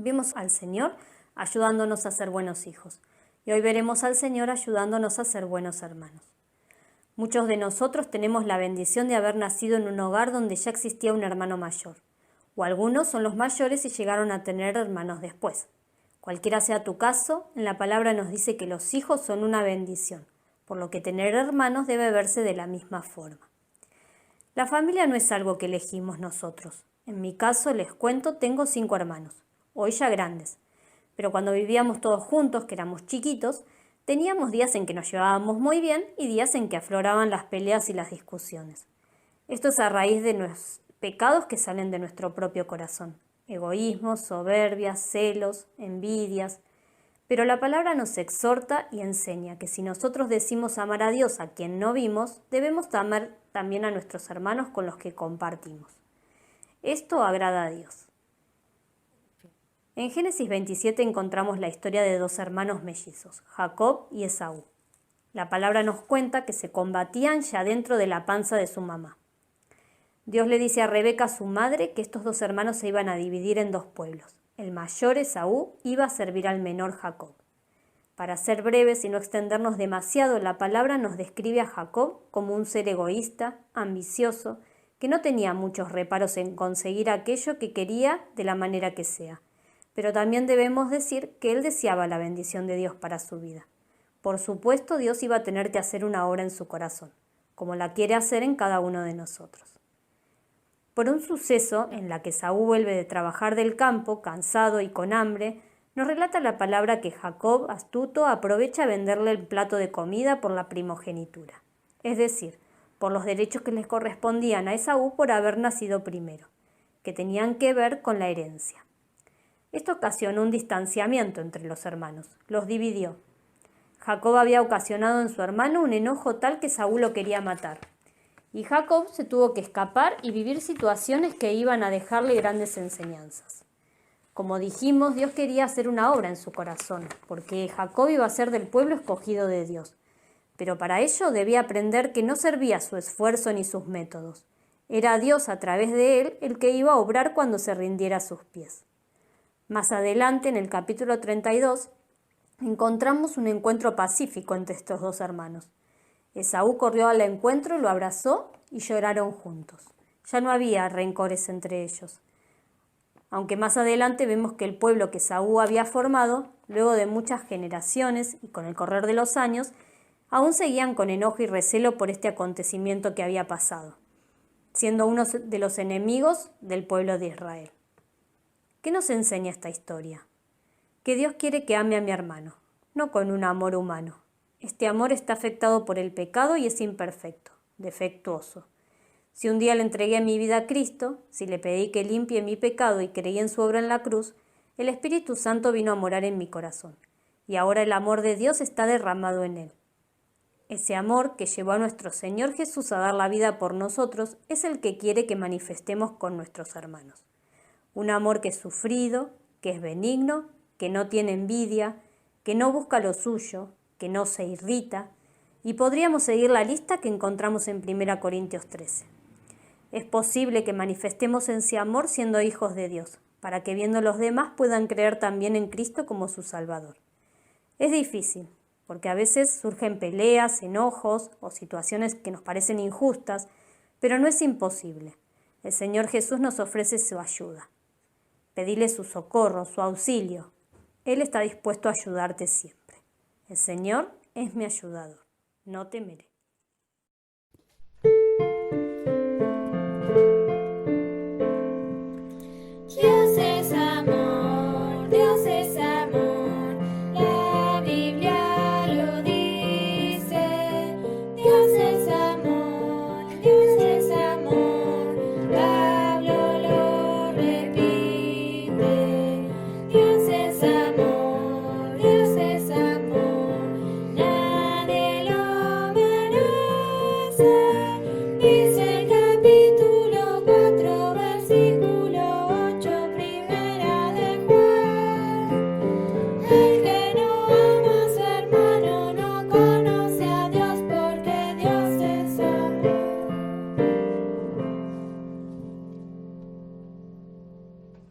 Vimos al Señor ayudándonos a ser buenos hijos y hoy veremos al Señor ayudándonos a ser buenos hermanos. Muchos de nosotros tenemos la bendición de haber nacido en un hogar donde ya existía un hermano mayor, o algunos son los mayores y llegaron a tener hermanos después. Cualquiera sea tu caso, en la palabra nos dice que los hijos son una bendición, por lo que tener hermanos debe verse de la misma forma. La familia no es algo que elegimos nosotros. En mi caso, les cuento, tengo 5 hermanos, hoy ya grandes. Pero cuando vivíamos todos juntos, que éramos chiquitos, teníamos días en que nos llevábamos muy bien y días en que afloraban las peleas y las discusiones. Esto es a raíz de los pecados que salen de nuestro propio corazón. Egoísmos, soberbias, celos, envidias. Pero la palabra nos exhorta y enseña que si nosotros decimos amar a Dios a quien no vimos, debemos amar también a nuestros hermanos con los que compartimos. Esto agrada a Dios. En Génesis 27 encontramos la historia de 2 hermanos mellizos, Jacob y Esaú. La palabra nos cuenta que se combatían ya dentro de la panza de su mamá. Dios le dice a Rebeca, su madre, que estos 2 hermanos se iban a dividir en 2 pueblos. El mayor, Esaú, iba a servir al menor, Jacob. Para ser breves y no extendernos demasiado, la palabra nos describe a Jacob como un ser egoísta, ambicioso, que no tenía muchos reparos en conseguir aquello que quería de la manera que sea. Pero también debemos decir que él deseaba la bendición de Dios para su vida. Por supuesto, Dios iba a tener que hacer una obra en su corazón, como la quiere hacer en cada uno de nosotros. Por un suceso en la que Esaú vuelve de trabajar del campo, cansado y con hambre, nos relata la palabra que Jacob, astuto, aprovecha a venderle el plato de comida por la primogenitura, es decir, por los derechos que les correspondían a Esaú por haber nacido primero, que tenían que ver con la herencia. Esto ocasionó un distanciamiento entre los hermanos, los dividió. Jacob había ocasionado en su hermano un enojo tal que Esaú lo quería matar. Y Jacob se tuvo que escapar y vivir situaciones que iban a dejarle grandes enseñanzas. Como dijimos, Dios quería hacer una obra en su corazón, porque Jacob iba a ser del pueblo escogido de Dios. Pero para ello debía aprender que no servía su esfuerzo ni sus métodos. Era Dios a través de él el que iba a obrar cuando se rindiera a sus pies. Más adelante, en el capítulo 32, encontramos un encuentro pacífico entre estos 2 hermanos. Esaú corrió al encuentro, lo abrazó y lloraron juntos. Ya no había rencores entre ellos. Aunque más adelante vemos que el pueblo que Esaú había formado, luego de muchas generaciones y con el correr de los años, aún seguían con enojo y recelo por este acontecimiento que había pasado, siendo uno de los enemigos del pueblo de Israel. ¿Qué nos enseña esta historia? Que Dios quiere que ame a mi hermano, no con un amor humano. Este amor está afectado por el pecado y es imperfecto, defectuoso. Si un día le entregué mi vida a Cristo, si le pedí que limpie mi pecado y creí en su obra en la cruz, el Espíritu Santo vino a morar en mi corazón, y ahora el amor de Dios está derramado en él. Ese amor que llevó a nuestro Señor Jesús a dar la vida por nosotros es el que quiere que manifestemos con nuestros hermanos. Un amor que es sufrido, que es benigno, que no tiene envidia, que no busca lo suyo, que no se irrita, y podríamos seguir la lista que encontramos en 1 Corintios 13. Es posible que manifestemos ese amor siendo hijos de Dios, para que viendo los demás puedan creer también en Cristo como su Salvador. Es difícil, porque a veces surgen peleas, enojos o situaciones que nos parecen injustas, pero no es imposible. El Señor Jesús nos ofrece su ayuda. Pedile su socorro, su auxilio. Él está dispuesto a ayudarte siempre. El Señor es mi ayudador, no temeré.